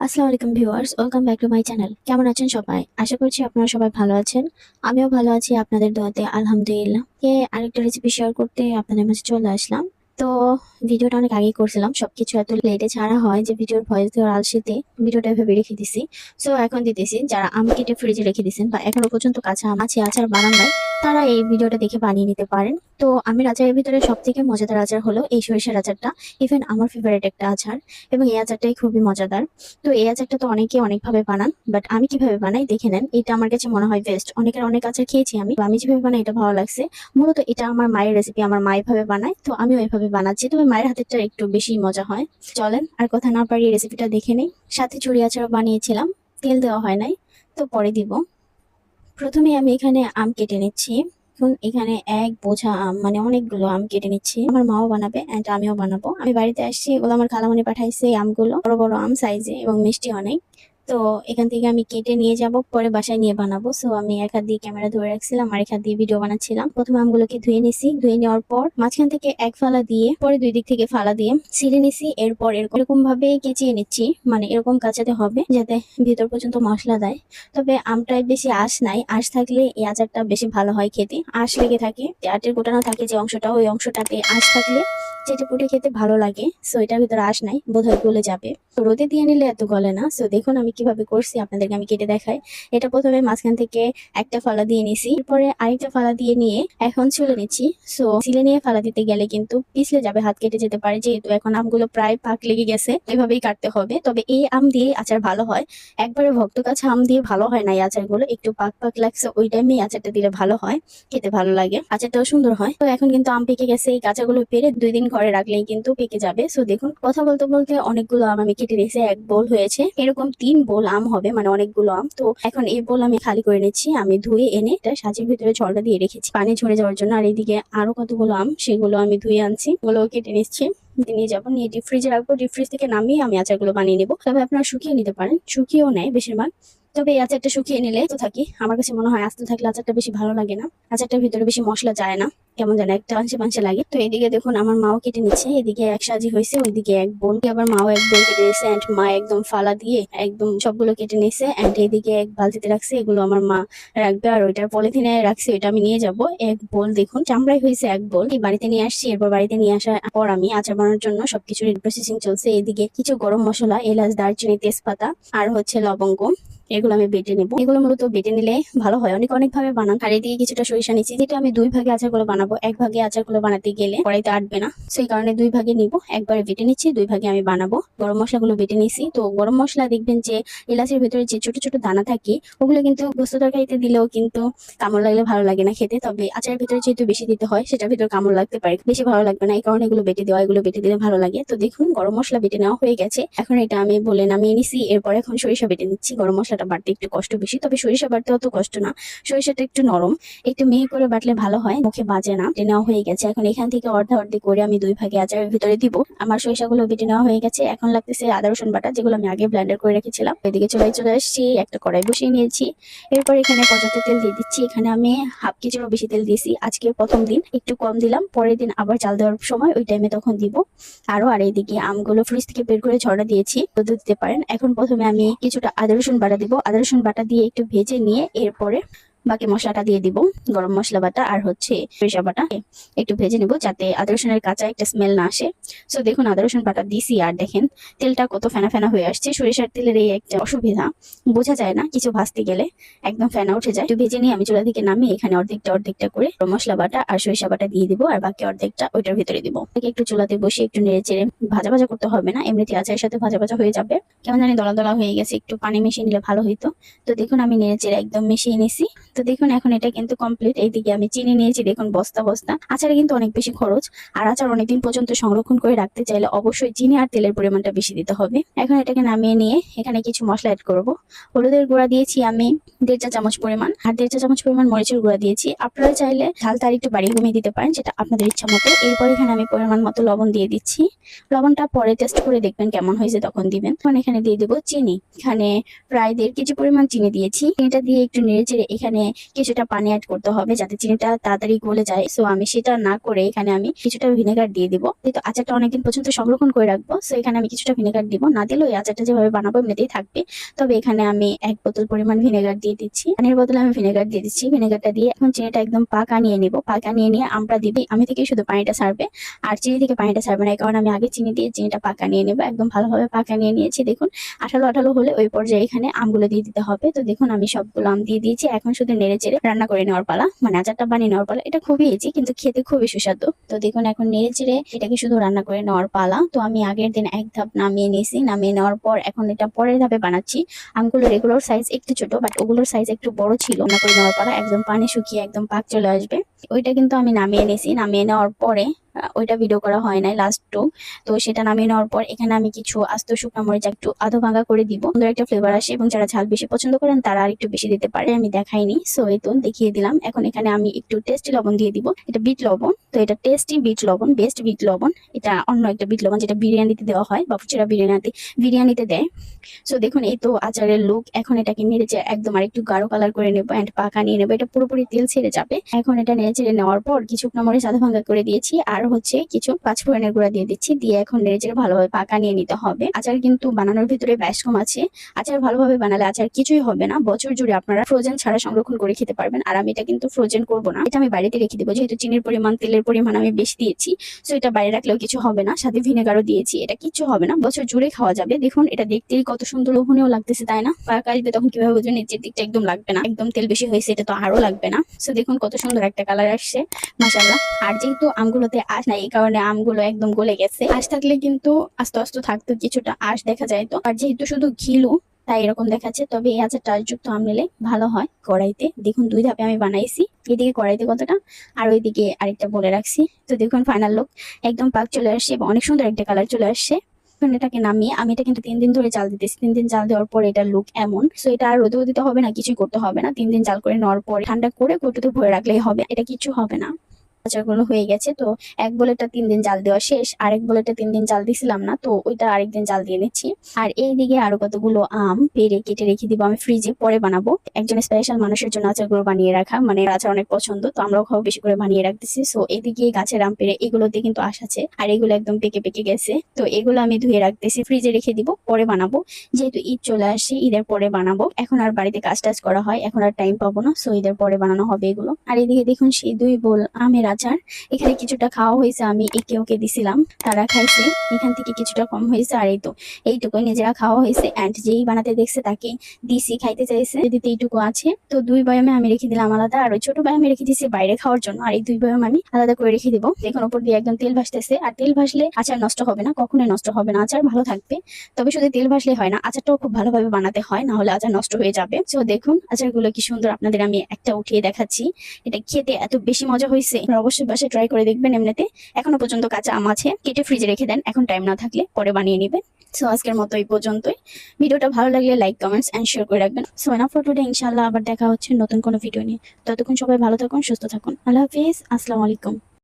আসসালামু আলাইকুম viewers, welcome back to my channel. কেমন আছেন সবাই? আশা করছি আপনারা সবাই ভালো আছেন। আমিও ভালো আছি আপনাদের দোয়াতে, আলহামদুলিল্লাহ। আরেকটা রেসিপি শেয়ার করতে আপনাদের মাঝে চলে আসলাম। তো ভিডিওটা অনেক আগেই করছিলাম, সবকিছু এত লেটে ছাড়া হয় যে ভিডিওর ভয়েস দেওয়ার আলসেতে ভিডিওটা এভাবে রেখে দিছি। সো এখন দিতেছি যারা আম কেটে ফ্রিজে রেখে দিয়েছেন বা এখনো পর্যন্ত কাঁচা আম আছে, আচার বানান নাই, তারা এই ভিডিওটা দেখে বানিয়ে নিতে পারেন। তো আমের আচারের ভিতরে সব থেকে মজাদার আচার হলো এই সরিষার আচারটা। ইভেন আমার ফেভারিট একটা আচার, এবং এই আচারটাই খুবই মজাদার। তো এই আচারটা তো অনেকে অনেকভাবে বানান, বাট আমি কিভাবে বানাই দেখে নেন। এটা আমার কাছে মনে হয় বেস্ট। অনেকের অনেক আচার খেয়েছি আমি, তো আমি যেভাবে বানাই এটা ভালো লাগছে। মূলত এটা আমার মায়ের রেসিপি, আমার মা এভাবে বানায়, তো আমিও এভাবে বানাচ্ছি। তবে মায়ের হাতেরটা একটু বেশি মজা হয়। চলেন আর কথা না পারিয়ে রেসিপিটা দেখে নেই। সাথে চুড়ি আচারও বানিয়েছিলাম, তেল দেওয়া হয় নাই, তো পরে দিব। প্রথমে আমি এখানে আম কেটে নিচ্ছি। এখন এখানে এক বোঝা আম, মানে অনেকগুলো আম কেটে নিচ্ছি। আমার মাও বানাবে এন্ড আমিও বানাবো। আমি বাড়িতে আসছি, এগুলো আমার খালামণি পাঠাইছে। এই আমগুলো বড় বড় আম সাইজে এবং মিষ্টি অনেক। তো এখান থেকে আমি কেটে নিয়ে যাব, পরে বাসায় নিয়ে বানাবো। সো আমি এক হাত দিয়ে ক্যামেরা ধরে রাখছিলাম আর এক হাত দিয়ে ভিডিও বানাচ্ছিলাম। প্রথমে আমগুলোকে ধুয়ে নিছি, ধুয়ে নেওয়ার পর মাঝখান থেকে এক ফালা দিয়ে, পরে দুই দিক থেকে ফালা দিয়ে ছিলে নিছি। এরপর এরকম ভাবে কেচিয়ে নিচ্ছি, মানে এরকম কাঁচাতে হবে যাতে ভিতর পর্যন্ত মশলা দেয়। তবে আমটায় বেশি আঁশ নাই, আঁশ থাকলে এই আচারটা বেশি ভালো হয় খেতে। আঁশ লেগে থাকে, আটের গোটানো থাকে যে অংশটা, ওই অংশটাতে আঁশ থাকলে চেটে পুটে খেতে ভালো লাগে। সো এটার ভিতরে আঁশ নাই, বোধহয় গলে যাবে। তো রোদে দিয়ে নিলে এত গলে না। সো দেখুন আমি কিভাবে করছি, আপনাদেরকে আমি কেটে দেখাই। এটা প্রথমে মাঝখান থেকে একটা ফালা দিয়ে নিছি, এরপরে আরেকটা ফালা দিয়ে নিয়ে এখন ছুলে নিচ্ছি। সো ছিলে নিয়ে ফালা দিতে গেলে কিন্তু পিছলে যাবে, হাত কেটে যেতে পারে। যেহেতু এখন আমগুলো প্রায় পাক লেগে গেছে, এভাবেই কাটতে হবে। তবে এই আম দিয়ে আচার ভালো হয়। একবারে ভক্ত কাছে আম দিয়ে ভালো হয় না এই আচারগুলো, একটু পাক পাক লাগছে ওই টাইমে আচারটা দিলে ভালো হয়, খেতে ভালো লাগে, আচারটাও সুন্দর হয়। তো এখন কিন্তু আম পেকে গেছে, এই কাঁচাগুলো পেরে 2 দিন ঘরে রাখলেই কিন্তু পেকে যাবে। সো দেখুন কথা বলতে বলতে অনেকগুলো আম আমি কেটে নিয়েছি, এক বোল হয়েছে। এরকম 3 বোল আম হবে, মানে অনেকগুলো আম। তো এখন এই বোল আমি খালি করে নিচ্ছি। আমি ধুয়ে এনে এটা সাঁচির ভিতরে জলটা দিয়ে রেখেছি পানি ঝরে যাওয়ার জন্য। আর এদিকে আরো কতগুলো আম, সেগুলো আমি ধুয়ে আনছি, ওগুলো কেটে নিচ্ছি, নিয়ে যাবো, নিয়ে ডিপ ফ্রিজে রাখবো। ডিপ ফ্রিজ থেকে নামিয়ে আমি আচারগুলো বানিয়ে নেবো। তবে আপনারা শুকিয়ে নিতে পারেন, শুকিয়েও নেয় বেশিরভাগ। তবে এই আচারটা শুকিয়ে নিলে তো থাকি, আমার কাছে মনে হয় আস্তে থাকলে আচারটা বেশি ভালো লাগে না। আচারটার ভিতরে বেশি মশলা যায় না, কেমন যেন একটা আংশে পাংশে লাগে। তো এদিকে দেখুন আমার মাও কেটে নিচ্ছে, এদিকে এক সাজি হয়েছে, ওইদিকে এক বোল, আবার মাও এক বোল কেটে নিয়েছে এন্ড মা একদম ফালা দিয়ে একদম সবগুলো কেটে নিয়েছে। এন্ড এদিকে এক বালতিতে রাখছে, এগুলো আমার মা রাখবে। আর ওইটার পলিথিনে রাখছে, ওইটা আমি নিয়ে যাব। এক বোল দেখুন চামড়াই হয়েছে এক বোল। এই বাড়িতে নিয়ে আসছি, এরপর বাড়িতে নিয়ে আসার পর আমি আচার বানানোর জন্য সবকিছু প্রসেসিং চলছে। এদিকে কিছু গরম মশলা, এলাচ, দারচিনি, তেজপাতা আর হচ্ছে লবঙ্গ, এগুলো আমি বেটে নেবো। এগুলো মূলত বেটে নিলে ভালো হয়, অনেক অনেক ভাবে বানান। আর এদিকে কিছুটা সরিষা নিচ্ছি, যেটা আমি 2 ভাগে আচারগুলো বানাবো। এক ভাগে আচারগুলো বানাতে গেলে কড়াইতে আটবে না, সেই কারণে 2 ভাগে নিব। একবারে বেটে নিচ্ছি, 2 ভাগে আমি বানাবো। গরম মশলাগুলো বেটে নিছি। তো গরম মশলা দেখবেন যে এলাচের ভিতরে যে ছোট ছোট দানা থাকে, ওগুলো কিন্তু গোস্ত তরকারিতে দিলেও কিন্তু কামড় লাগলে ভালো লাগে না খেতে। তবে আচারের ভিতরে যেহেতু বেশি দিতে হয়, সেটার ভিতরে কামড় লাগতে পারে, বেশি ভালো লাগবে না। এই কারণে এগুলো বেটে দেওয়া, এগুলো বেটে দিলে ভালো লাগে। তো দেখুন গরম মশলা বেটে নেওয়া হয়ে গেছে। এখন এটা আমি বলে নামিয়ে নিছি। এরপর এখন সরিষা বেটে নিচ্ছি। গরম মশলাটা বাটতে একটু কষ্ট বেশি, তবে সরিষা বাটতে অত কষ্ট না। সরিষাটা একটু নরম, একটু মিহি করে বাটলে ভালো হয়, মুখে বাজে না। বেটে নেওয়া হয়ে গেছে। এখন এখান থেকে অর্ধা অর্ধি করে আমি 2 ভাগে আচারের ভিতরে দিব। আমার সরিষাগুলো বেটে নেওয়া হয়ে গেছে। এখন লাগতেছে আদা রসুন বাটা, যেগুলো আমি আগে ব্লেন্ডার করে রেখেছিলাম। এদিকে চলে আসছি, একটা কড়াই বসিয়ে নিয়েছি। এরপর এখানে পর্যাপ্ত তেল দিয়ে দিচ্ছি। এখানে আমি হাফ কেজিরও বেশি তেল দিয়েছি। আজকে প্রথম দিন একটু কম দিলাম, পরের দিন আবার চাল দেওয়ার সময় ওই টাইমে তখন দিব আরো। আর এইদিকে আমগুলো ফ্রিজ থেকে বের করে ঝরা দিয়েছি, রোদে দিতে পারেন। এখন প্রথমে আমি কিছুটা আদা রসুন বাটা দিব। আদা রসুন বাটা দিয়ে একটু ভেজে নিয়ে এরপরে বাকি মশলাটা দিয়ে দিব, গরম মশলা বাটা আর হচ্ছে সরিষা বাটা। একটু ভেজে নিব যাতে আদা রসুনের কাঁচা একটা স্মেল না আসে। সো দেখুন আদা রসুন বাটা দিছি, আর দেখেন তেলটা কত ফেনা ফেনা হয়ে আসছে। সরিষার তেলের এই একটা অসুবিধা, বোঝা যায় না কিছু ভাজতে গেলে, একদম ফেনা উঠে যায়। একটু ভেজে নিয়ে আমি চুলা থেকে নামিয়ে এখানে অর্ধেকটা অর্ধেকটা করে গরম মশলা বাটা আর সরিষা বাটা দিয়ে দিব, আর বাকি অর্ধেকটা ওইটার ভিতরে দিব। একটু চুলাতে বসে একটু নেড়ে চেড়ে, ভাজা ভাজা করতে হবে না, এমনিতে আচারের সাথে ভাজা ভাজা হয়ে যাবে। কেমন জানি দলা দলা হয়ে গেছে, একটু পানি মিশিয়ে নিলে ভালো হইতো। তো দেখুন আমি নেড়ে চেড়ে একদম মিশিয়ে নিছি। তো দেখুন এখন এটা কিন্তু কমপ্লিট। এইদিকে আমি চিনি নিয়েছি, দেখুন বস্তা বস্তা। আচারে কিন্তু অনেক বেশি খরচ, আর আচার অনেকদিন পর্যন্ত সংরক্ষণ করে রাখতে চাইলে অবশ্যই চিনি আর তেলের পরিমাণটা বেশি দিতে হবে। এখন এটাকে নামিয়ে নিয়ে এখানে কিছু মশলা অ্যাড করব। হলুদের গুঁড়া দিয়েছি আমি 1.5 চা চামচ পরিমাণ, আর 1.5 চা চামচ পরিমাণ মরিচের গুঁড়া দিয়েছি। আপনারা চাইলে ঝালটা আর একটু বাড়িয়ে কমিয়ে দিতে পারেন, সেটা আপনাদের ইচ্ছা মতো। এরপর এখানে আমি পরিমাণ মতো লবণ দিয়ে দিচ্ছি। লবণটা পরে টেস্ট করে দেখবেন কেমন হয়েছে, তখন দিবেন। এখন এখানে দিয়ে দেবো চিনি। এখানে প্রায় 1.5 কেজি পরিমাণ চিনি দিয়েছি। চিনিটা দিয়ে একটু নেড়ে চেড়ে এখানে এখানে কিছুটা পানি অ্যাড করতে হবে যাতে চিনিটা তাড়াতাড়ি গলে যায়। সো আমি সেটা না করে এখানে আমি কিছুটা ভিনেগার দিয়ে দিব। যেহেতু আচারটা অনেকদিন পর্যন্ত সংরক্ষণ করে রাখবো, সো এখানে আমি কিছুটা ভিনেগার দিব। না দিলেও এই আচারটা যেভাবে বানাবো এমনিতেই থাকবে। তবে এখানে আমি 1 বোতল পরিমাণ ভিনেগার দিয়ে দিচ্ছি। পানির বদলে আমি ভিনেগার দিয়ে দিচ্ছি। ভিনেগারটা দিয়ে এখন চিনিটা একদম পাকা নিয়ে নিব। পাকা নিয়ে নিয়ে আমরা দিবি আমি থেকে শুধু পানিটা ছাড়বে, আর চিনি থেকে পানিটা ছাড়বে না, কারণ আমি আগে চিনি দিয়ে চিনিটা পাকা নিয়ে নেবো। একদম ভালোভাবে পাকা নিয়ে নিয়েছি। দেখুন আঠালো আঠালো হলে ওই পর্যায়ে এখানে আমগুলো দিয়ে দিতে হবে। তো দেখুন আমি সবগুলো আম দিয়ে দিয়েছি। এখন শুধু নেড়ে চেড়ে রান্না করে নেওয়ার পালা, মানে আচারটা বানিয়ে নেওয়ার পালা। এটা খুবই ইজি কিন্তু খেতে খুবই সুস্বাদু। তো দেখুন এখন নেড়ে চেড়ে এটাকে শুধু রান্না করে নেওয়ার পালা। তো আমি আগের দিন এক ধাপ নামিয়ে নিয়েছি। নামিয়ে নেওয়ার পর এখন এটা পরের ধাপে বানাচ্ছি। আমগুলোর এগুলোর সাইজ একটু ছোট, বাট ওগুলোর সাইজ একটু বড় ছিল। রান্না করে নেওয়ার পালা, একদম পানি শুকিয়ে একদম পাক চলে আসবে। ওইটা কিন্তু আমি নামিয়ে নিয়েছি। নামিয়ে নেওয়ার পরে ওইটা ভিডিও করা হয় নাই লাস্ট টু। তো সেটা নামিয়ে নেওয়ার পর এখানে আমি কিছু আস্ত শুকনো মরিচ একটু আধো ভাঙা করে দিব, সুন্দর একটা ফ্লেভার আসে, এবং যারা ঝাল বেশি পছন্দ করেন তারা আর একটু বেশি দিতে পারে। আমি দেখাইনি, সো এই তো দেখিয়ে দিলাম। এখন এখানে আমি একটু টেস্টি লবণ দিয়ে দিব। এটা বিট লবণ, তো এটা টেস্টি বিট লবণ, বেস্ট বিট লবণ। এটা অন্য একটা বিট লবণ যেটা বিরিয়ানিতে দেওয়া হয়, বাবুচিরা বিরিয়ানিতে দেয়। সো দেখুন এই তো আচারের লুক। এখন এটাকে নেড়েচে একদম আর একটু গাঢ় কালার করে নেবো এন্ড পাকা নিয়ে নেবো। এটা পুরোপুরি তেল ছেড়ে যাবে। এখন এটা নেড়েচেড়ে নেওয়ার পর কিছু শুকনো মরিচ আধা ভাঙা করে দিয়েছি, আর হচ্ছে কিছু পাঁচফোড়নের গুঁড়া দিয়ে দিচ্ছি। দিয়ে এখন নেড়েচেড়ে ভালোভাবে পাকা নিয়ে নিতে হবে। আচার কিন্তু বানানোর ভিতরে ব্যাস কম আছে। আচার ভালোভাবে বানালে আচার কিছুই হবে না, বছর জুড়ে আপনারা ফ্রোজেন ছাড়া সংরক্ষণ করে খেতে পারবেন। আর আমি এটা কিন্তু ফ্রোজেন করবো না, এটা আমি বাড়িতে রেখে দেবো। যেহেতু চিনির পরিমাণ তেলের পরিমাণ আমি বেশি দিয়েছি, সো এটা বাইরে রাখলেও কিছু হবে না। সাথে ভিনেগারও দিয়েছি, এটা কিছু হবে না, বছর জুড়ে খাওয়া যাবে। দেখুন এটা দেখতেই কত সুন্দর লোভনীয় লাগতেছে, তাই না? পাকা আসবে তখন কিভাবে বুঝবেন? নিচের দিকটা একদম লাগবে না, একদম তেল বেশি হয়েছে, এটা তো আরো লাগবে না। সো দেখুন কত সুন্দর একটা কালার আসছে, মাশাআল্লাহ। আর যেহেতু আমগুলোতে আঁশ নাই, এই কারণে আমগুলো একদম গলে গেছে। আঁশ থাকলে কিন্তু আস্তে আস্তে থাকতো, কিছুটা আঁশ দেখা যায়। তো আর যেহেতু শুধু ঘিলু তাই এরকম দেখাচ্ছে। তবে এই আচারটা আঁশযুক্ত আম নিলে ভালো হয়। কড়াইতে দেখুন 2 ধাপে আমি বানাইছি। এদিকে কড়াইতে কতটা আর ওইদিকে আরেকটা বলে রাখছি। তো দেখুন ফাইনাল লুক, একদম পাক চলে আসছে এবং অনেক সুন্দর একটা কালার চলে আসছে। এখন এটাকে নামিয়ে আমি এটা কিন্তু 3 দিন ধরে জাল দিতেছি। 3 দিন জাল দেওয়ার পর এটার লুক এমন। সো এটা আর রোদেও দিতে হবে না, কিছুই করতে হবে না। 3 দিন জাল করে নেওয়ার পর ঠান্ডা করে কৌটোতে ভরে রাখলেই হবে, এটা কিছু হবে না। আচারগুলো হয়ে গেছে। তো এক বোলেটটা 3 দিন জাল দেওয়া শেষ, আরেক বোলেটটা 3 দিন জাল দিছিলাম না, তো ওইটা আরেকদিন জাল দিয়ে নিচ্ছি। আর এইদিকে আরো কতগুলো আম পেড়ে কেটে রেখে দিব আমি ফ্রিজে, পরে বানাবো। একজন স্পেশাল মানুষের জন্য আচারগুলো বানিয়ে রাখা, মানে আচার অনেক পছন্দ, তো আমরাও খাওয়া বেশি করে বানিয়ে রাখতেছি। সো এদিকে গাছের আম পেড়ে এগুলোতে কিন্তু আঁশ আছে, আর এগুলো একদম পেকে পেকে গেছে। তো এগুলো আমি ধুয়ে রাখতেছি, ফ্রিজে রেখে দিব, পরে বানাবো। যেহেতু ঈদ চলে আসছে, ঈদের পরে বানাবো। এখন আর বাড়িতে কাজ টাজ করা হয়, এখন আর টাইম পাবো না, সো ঈদের পরে বানানো হবে এগুলো। আর এদিকে দেখুন সেই 2 বোল আমের আচার, এখানে কিছুটা খাওয়া হয়েছে, আমি একে ওকে দিছিলাম, তারা খাইছে। এখান থেকে কিছুটা কম হয়েছে, আর এই তো এইটুকুই নিজেরা খাওয়া হয়েছে। এন্ড যেই বানাতে দেখছে তাকে দিছি, খাইতে চাইছে, দিতে এইটুকু আছে। তো 2 বয়ামে আমি রেখে দিলাম আলাদা, আর ওই ছোট বয়ামে রেখে দিয়েছি বাইরে খাওয়ার জন্য। আর এই 2 বয়াম আমি আলাদা করে রেখে দিব। দেখুন উপর দিয়ে একদম তেল ভাসতেছে, আর তেল ভাসলে আচার নষ্ট হবে না, কখনোই নষ্ট হবে না, আচার ভালো থাকবে। তবে শুধু তেল ভাসলে হয় না, আচারটাও খুব ভালোভাবে বানাতে হয়, না হলে আচার নষ্ট হয়ে যাবে। তো দেখুন আচারগুলো কি সুন্দর, আপনাদের আমি একটা উঠিয়ে দেখাচ্ছি। এটা খেতে এত বেশি মজা হয়েছে, অবশ্যই বাসায় ট্রাই করে দেখবেন। এমনিতে এখনো পর্যন্ত কাঁচা আম আছে, কেটে ফ্রিজে রেখে দেন, এখন টাইম না থাকলে পরে বানিয়ে নেবেন। সো আজকের মতো এই পর্যন্তই। ভিডিওটা ভালো লাগলে লাইক, কমেন্টস এন্ড শেয়ার করে রাখবেন। সো এনাফ ফর টুডে, ইনশাআল্লাহ আবার দেখা হচ্ছে নতুন কোনো ভিডিও নিয়ে। ততক্ষণ সবাই ভালো থাকুন, সুস্থ থাকুন। আল্লাহ হাফিজ, আসসালামু আলাইকুম।